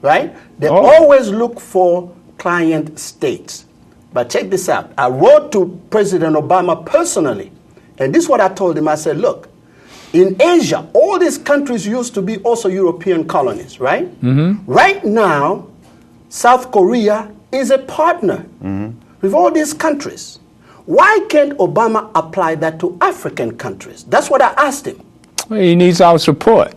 Speaker 2: right? They always look for client states. But check this out. I wrote to President Obama personally, and this is what I told him. I said, look, in Asia, all these countries used to be also European colonies, right? Right now, South Korea is a partner with all these countries. Why can't Obama apply that to African countries? That's what I asked him.
Speaker 10: Well, he needs our support.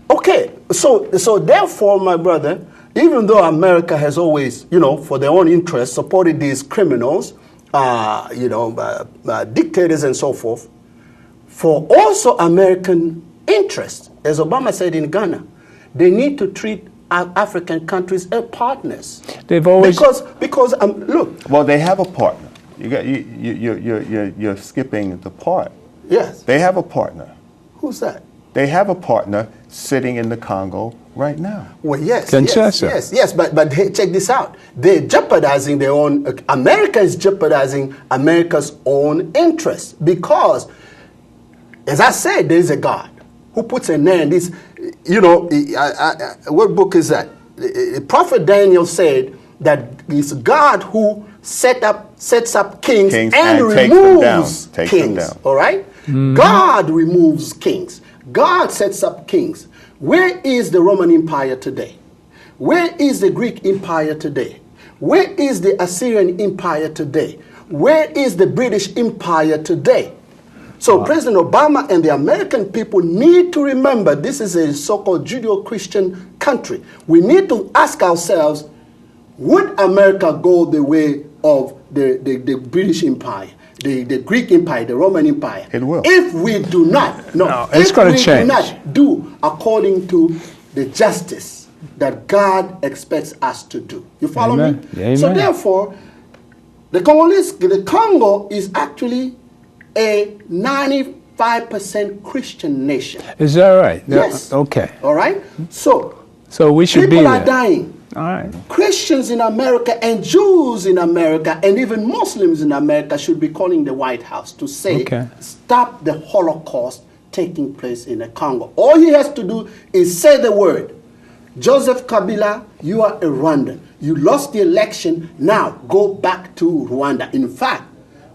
Speaker 2: Okay, so therefore, my brother, even though America has always, for their own interests, supported these criminals, dictators and so forth, for also American interests, as Obama said in Ghana, they need to treat African countries as partners.
Speaker 10: They've always
Speaker 2: because look.
Speaker 11: Well, they have a partner. You're skipping the part.
Speaker 2: Yes.
Speaker 11: They have a partner.
Speaker 2: Who's that?
Speaker 11: They have a partner sitting in the Congo right now.
Speaker 2: Well, yes,
Speaker 10: Kinshasa.
Speaker 2: yes. But hey, check this out. They're jeopardizing their own. America is jeopardizing America's own interests because, as I said, there is a God who puts a name. This, what book is that? The prophet Daniel said that it's God who sets up kings and removes kings. All right? God removes kings. God sets up kings. Where is the Roman Empire today? Where is the Greek Empire today? Where is the Assyrian Empire today? Where is the British Empire today? So President Obama and the American people need to remember this is a so-called Judeo-Christian country. We need to ask ourselves, would America go the way of the British Empire, the Greek Empire, the Roman Empire?
Speaker 11: It will.
Speaker 2: If we do not,
Speaker 10: it's going to change.
Speaker 2: do not do according to the justice that God expects us to do. You follow me?
Speaker 10: Amen.
Speaker 2: So therefore, the Congo is actually a 95% Christian nation.
Speaker 10: Is that right?
Speaker 2: Yes.
Speaker 10: Okay.
Speaker 2: All right? So
Speaker 10: So we should be
Speaker 2: People
Speaker 10: there.
Speaker 2: are dying.
Speaker 10: All right.
Speaker 2: Christians in America and Jews in America and even Muslims in America should be calling the White House to say, stop the Holocaust taking place in the Congo. All he has to do is say the word. Joseph Kabila, you are a Rwandan. You lost the election. Now go back to Rwanda. In fact,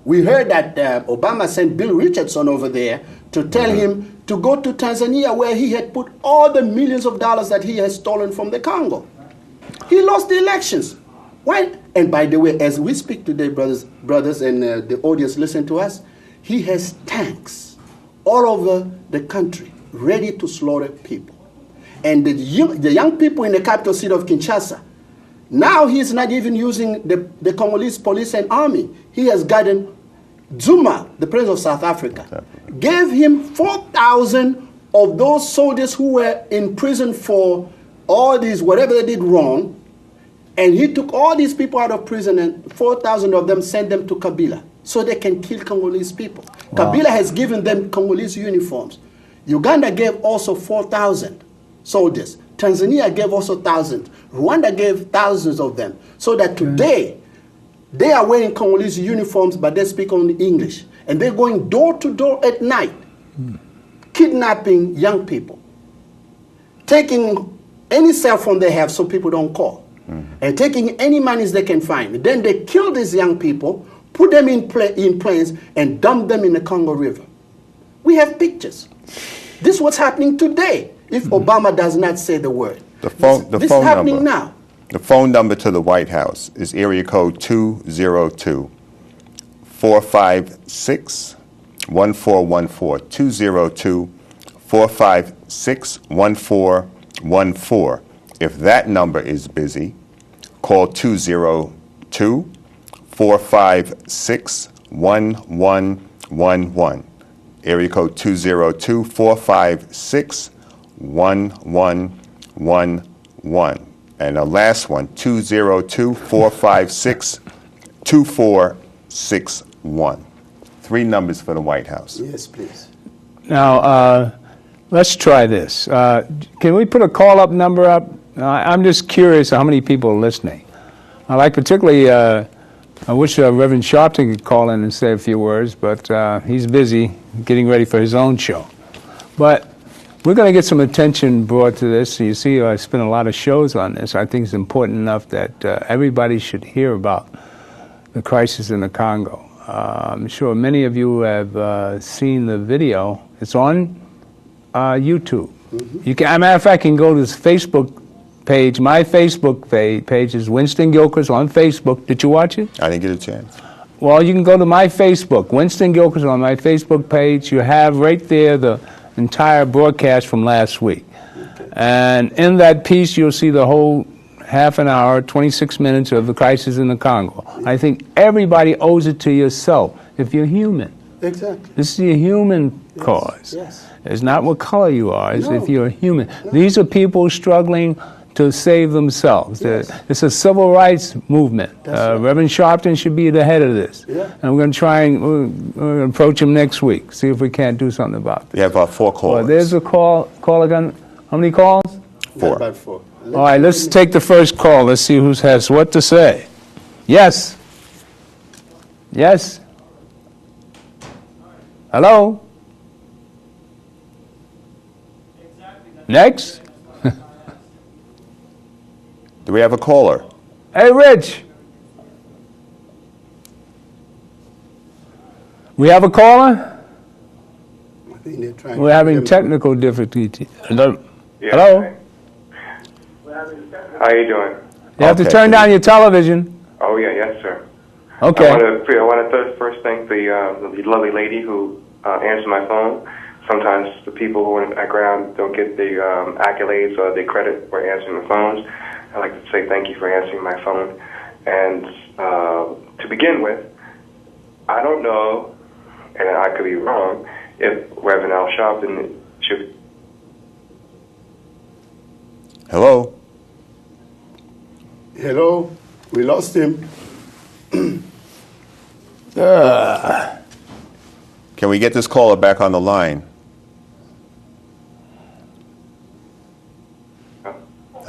Speaker 2: we heard that Obama sent Bill Richardson over there to tell him to go to Tanzania, where he had put all the millions of dollars that he has stolen from the Congo. He lost the elections. Why? And by the way, as we speak today, brothers and the audience listen to us, he has tanks all over the country ready to slaughter people. And the young people in the capital city of Kinshasa, now he's not even using the Congolese police and army. He has gotten Zuma, the president of South Africa, gave him 4,000 of those soldiers who were in prison for all these, whatever they did wrong, and he took all these people out of prison and 4,000 of them sent them to Kabila so they can kill Congolese people. Wow. Kabila has given them Congolese uniforms. Uganda gave also 4,000 soldiers. Tanzania gave also thousands. Rwanda gave thousands of them. So that today, they are wearing Congolese uniforms, but they speak only English. And they're going door to door at night, kidnapping young people, taking any cell phone they have so people don't call, and taking any monies they can find. Then they kill these young people, put them in planes, and dump them in the Congo River. We have pictures. This is what's happening today if Obama does not say the word.
Speaker 11: This is
Speaker 2: happening now.
Speaker 11: The phone number to the White House is area code 202-456-1414. 202-456-1414. If that number is busy, call 202-456-1111. Area code 202-456-1111. And the last one, 202-456-2461. 3 numbers for the White House.
Speaker 2: Yes, please.
Speaker 10: Now, let's try this. Can we put a call-up number up? I'm just curious how many people are listening. I like particularly, I wish Reverend Sharpton could call in and say a few words, but he's busy getting ready for his own show. But we're going to get some attention brought to this. You see, I spent a lot of shows on this. I think it's important enough that everybody should hear about the crisis in the Congo. I'm sure many of you have seen the video. It's on YouTube. You can, as a matter of fact, you can go to this Facebook page. My Facebook page is Winston Gilchrist on Facebook. Did you watch it?
Speaker 11: I didn't get a chance.
Speaker 10: Well, you can go to my Facebook, Winston Gilchrist on my Facebook page. You have right there the entire broadcast from last week. And in that piece, you'll see the whole half an hour, 26 minutes of the crisis in the Congo. I think everybody owes it to yourself if you're human.
Speaker 2: Exactly.
Speaker 10: This is a human cause.
Speaker 2: Yes.
Speaker 10: It's not what color you are, it's if you're a human. These are people struggling to save themselves. Yes. It's a civil rights movement. Reverend Sharpton should be the head of this. Yeah. And we're going to try and we're going to approach him next week, see if we can't do something about this.
Speaker 11: We have 4 calls.
Speaker 10: Well, there's a call again. How many calls?
Speaker 11: 4.
Speaker 2: About 4.
Speaker 10: All right, let's take the first call. Let's see who has what to say. Yes. Yes. Hello. Next.
Speaker 11: Do we have a caller?
Speaker 10: Hey, Rich. We have a caller?
Speaker 2: I think they're trying.
Speaker 10: We're having technical difficulty. Hello?
Speaker 14: Yeah.
Speaker 10: Hello?
Speaker 14: How you doing?
Speaker 10: You have to turn down your television.
Speaker 14: Oh, yeah, yes, sir.
Speaker 10: Okay.
Speaker 14: I want to first thank the lovely lady who answered my phone. Sometimes the people who are in the background don't get the accolades or the credit for answering the phones. I'd like to say thank you for answering my phone. And to begin with, I don't know, and I could be wrong, if Reverend Al Sharpton should...
Speaker 11: Hello?
Speaker 2: Hello? We lost him.
Speaker 11: Can we get this caller back on the line?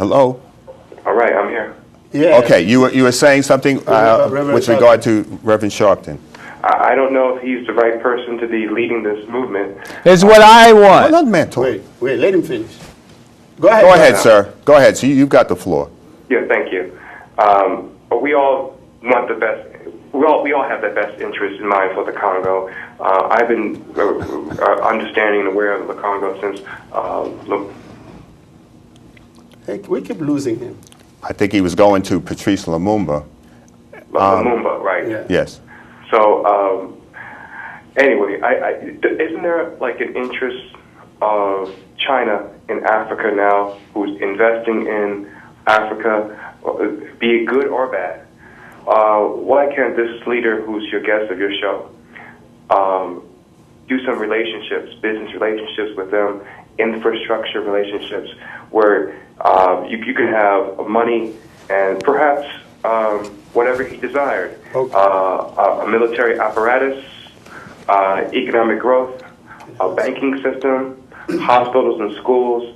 Speaker 11: Hello?
Speaker 14: All right, I'm here.
Speaker 2: Yeah.
Speaker 11: Okay, you were saying something with regard to Reverend Sharpton.
Speaker 14: I don't know if he's the right person to be leading this movement.
Speaker 10: It's what I want.
Speaker 11: Well, mentor.
Speaker 2: Wait, let him finish. Go ahead.
Speaker 11: Go ahead, sir. Go ahead. So you've got the floor.
Speaker 14: Yeah, thank you. But we all want the best. We all have the best interest in mind for the Congo. I've been understanding and aware of the Congo since.
Speaker 2: Hey, we keep losing him.
Speaker 11: I think he was going to Patrice Lumumba.
Speaker 14: Lumumba, right?
Speaker 2: Yeah.
Speaker 11: Yes.
Speaker 14: So anyway, isn't there like an interest of China in Africa now, who's investing in Africa, be it good or bad? Why can't this leader, who's your guest of your show, do some relationships, business relationships with them, infrastructure relationships, where you can have money and perhaps whatever he desired, a military apparatus, economic growth, a banking system, hospitals and schools.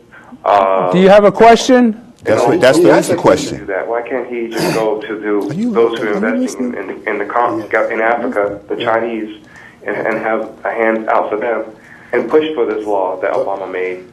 Speaker 10: Do you have a question?
Speaker 11: That's the question.
Speaker 14: Do that. Why can't he just go to those who are investing in Africa, the Chinese, and have a hand out for them, and push for this law that Obama made?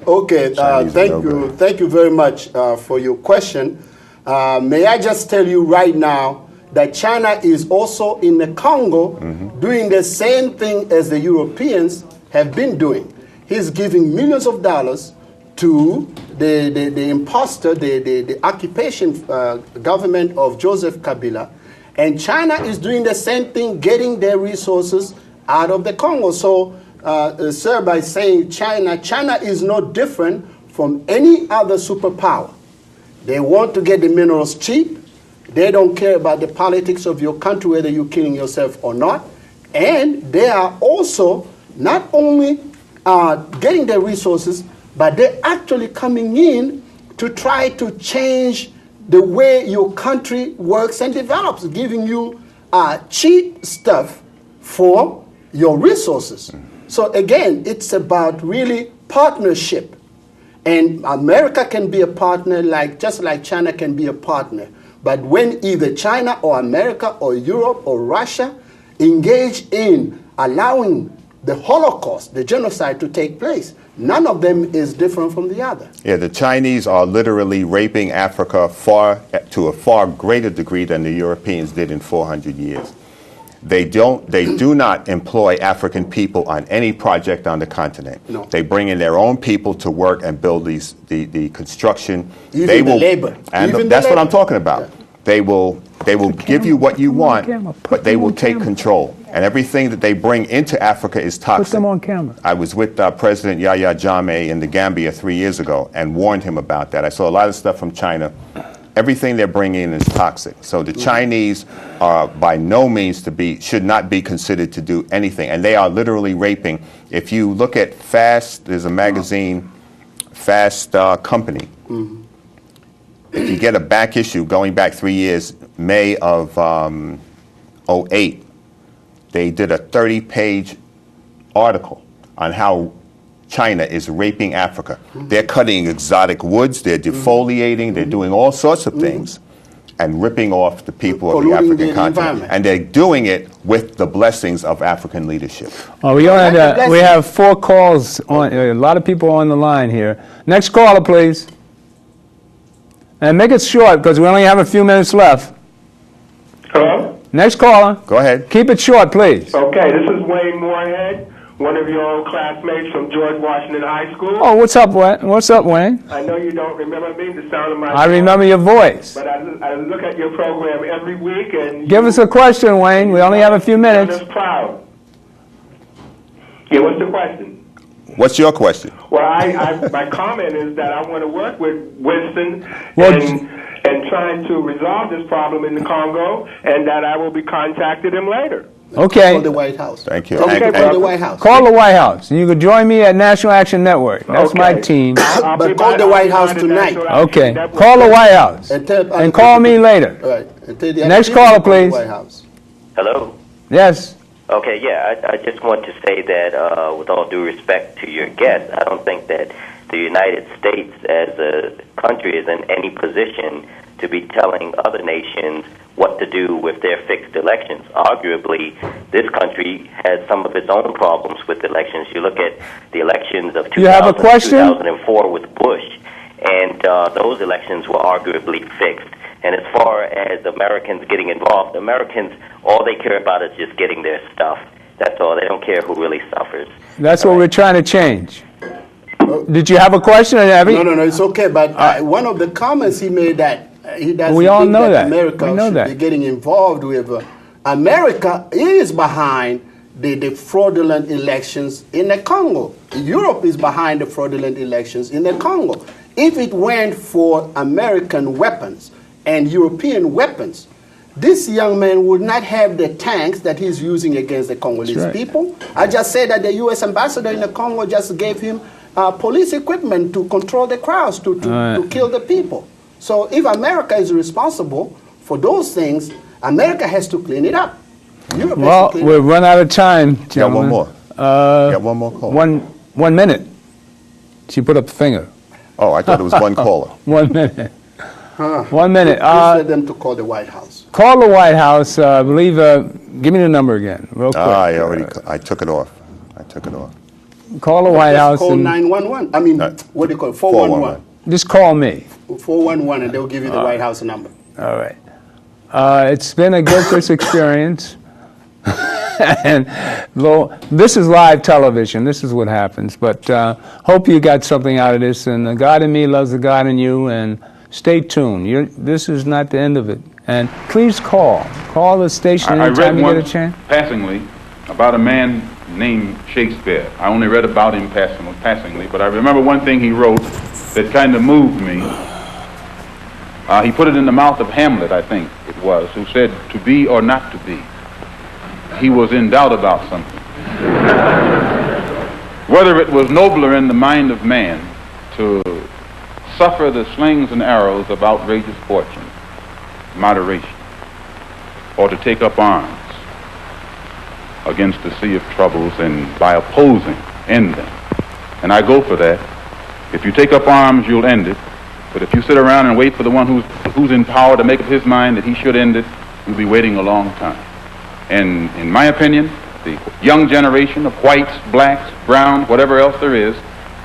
Speaker 2: Okay, thank you very much for your question. May I just tell you right now that China is also in the Congo doing the same thing as the Europeans have been doing. He's giving millions of dollars to the imposter, the occupation government of Joseph Kabila. And China is doing the same thing, getting their resources out of the Congo. So, sir, by saying China is no different from any other superpower. They want to get the minerals cheap. They don't care about the politics of your country, whether you're killing yourself or not. And they are also not only getting their resources, but they're actually coming in to try to change the way your country works and develops, giving you cheap stuff for your resources. So again, it's about really partnership. And America can be a partner just like China can be a partner. But when either China or America or Europe or Russia engage in allowing the Holocaust, the genocide, to take place, none of them is different from the other.
Speaker 11: Yeah, the Chinese are literally raping Africa to a far greater degree than the Europeans did in 400 years. They do not employ African people on any project on the continent.
Speaker 2: No.
Speaker 11: They bring in their own people to work and build the construction.
Speaker 2: Even the labor.
Speaker 11: That's what I'm talking about. Yeah. They will give you what you want, but they will take control. And everything that they bring into Africa is toxic.
Speaker 10: Put them on camera.
Speaker 11: I was with President Yahya Jammeh in the Gambia 3 years ago and warned him about that. I saw a lot of stuff from China. Everything they're bringing in is toxic. So the Chinese are by no means should not be considered to do anything. And they are literally raping. If you look at Fast, there's a magazine, Fast Company. If you get a back issue going back 3 years, May of 08, they did a 30-page article on how China is raping Africa. They're cutting exotic woods, they're defoliating, they're doing all sorts of things and ripping off the people of the African continent. And they're doing it with the blessings of African leadership.
Speaker 10: Oh, we have 4 calls on, a lot of people on the line here. Next caller, please. And make it short because we only have a few minutes left.
Speaker 15: Hello?
Speaker 10: Next caller.
Speaker 11: Go ahead.
Speaker 10: Keep it short, please.
Speaker 15: Okay, this is Wayne Moorhead, one of your old classmates from George Washington High School.
Speaker 10: Oh, what's up, Wayne? What's up, Wayne?
Speaker 15: I know you don't remember me, the sound of my
Speaker 10: I remember your voice.
Speaker 15: But I look at your program every week and...
Speaker 10: Give us a question, Wayne. We only have a few minutes.
Speaker 15: I'm just proud. Yeah, what's the question?
Speaker 11: What's your question?
Speaker 15: Well, my comment is that I want to work with Winston and trying to resolve this problem in the Congo, and that I will be contacting him later.
Speaker 10: Okay.
Speaker 2: Call the White House.
Speaker 11: Thank you.
Speaker 2: Okay, call the White House.
Speaker 10: Call the White House. You can join me at National Action Network. That's my team.
Speaker 2: But call the White House tonight.
Speaker 10: Okay. Call the White House. And call me later.
Speaker 2: All right.
Speaker 10: Next caller, please.
Speaker 16: Hello?
Speaker 10: Yes.
Speaker 16: Okay, yeah, I just want to say that with all due respect to your guest, I don't think that the United States as a country is in any position to be telling other nations what to do with their fixed elections. Arguably, this country has some of its own problems with elections. You look at the elections of 2004 with Bush, and those elections were arguably fixed. And as far as Americans getting involved, Americans, all they care about is just getting their stuff. That's all. They don't care who really suffers.
Speaker 10: That's what we're trying to change. Did you have a question, Abby?
Speaker 2: No, it's okay. But one of the comments he made that he doesn't
Speaker 10: we all
Speaker 2: think
Speaker 10: know that
Speaker 2: America should be getting involved with. America is behind the fraudulent elections in the Congo. Europe is behind the fraudulent elections in the Congo. If it weren't for American weapons and European weapons, this young man would not have the tanks that he's using against the Congolese people. I just said that the U.S. ambassador in the Congo just gave him police equipment to control the crowds, to kill the people. So if America is responsible for those things, America has to clean it up. Europe
Speaker 10: well, we've run out of time, gentlemen.
Speaker 11: Got one more. Got one more call.
Speaker 10: 1 minute. She put up the finger.
Speaker 11: Oh, I thought it was one caller.
Speaker 10: 1 minute. 1 minute.
Speaker 2: Please let them to call the White House.
Speaker 10: Call the White House. I believe. Give me the number again, real quick.
Speaker 11: I took it off.
Speaker 10: Call the White House.
Speaker 2: Call 911. I mean, what do you call it? 411.
Speaker 10: Just call me.
Speaker 2: 411, and they'll give you the White House number.
Speaker 10: All right. It's been a Gilchrist experience. And this is live television. This is what happens. But hope you got something out of this. And the God in me loves the God in you. And stay tuned. This is not the end of it. And please call. Call the station anytime you get a chance.
Speaker 17: Passingly about a man named Shakespeare. I only read about him passingly, but I remember one thing he wrote that kind of moved me. He put it in the mouth of Hamlet, I think it was, who said, "To be or not to be." He was in doubt about something. Whether it was nobler in the mind of man to suffer the slings and arrows of outrageous fortune, moderation, or to take up arms against the sea of troubles and by opposing, end them. And I go for that. If you take up arms, you'll end it. But if you sit around and wait for the one who's in power to make up his mind that he should end it, you'll be waiting a long time. And in my opinion, the young generation of whites, blacks, browns, whatever else there is,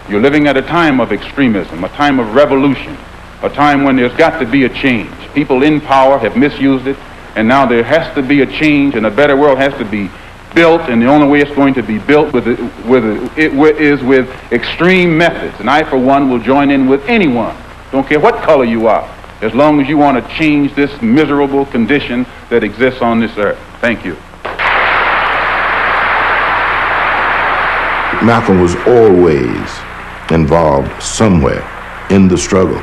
Speaker 17: you're living at a time of extremism, a time of revolution, a time when there's got to be a change. People in power have misused it, and now there has to be a change, and a better world has to be built, and the only way it's going to be built is with extreme methods. And I, for one, will join in with anyone, don't care what color you are, as long as you want to change this miserable condition that exists on this earth. Thank you.
Speaker 18: Malcolm was always involved somewhere in the struggle.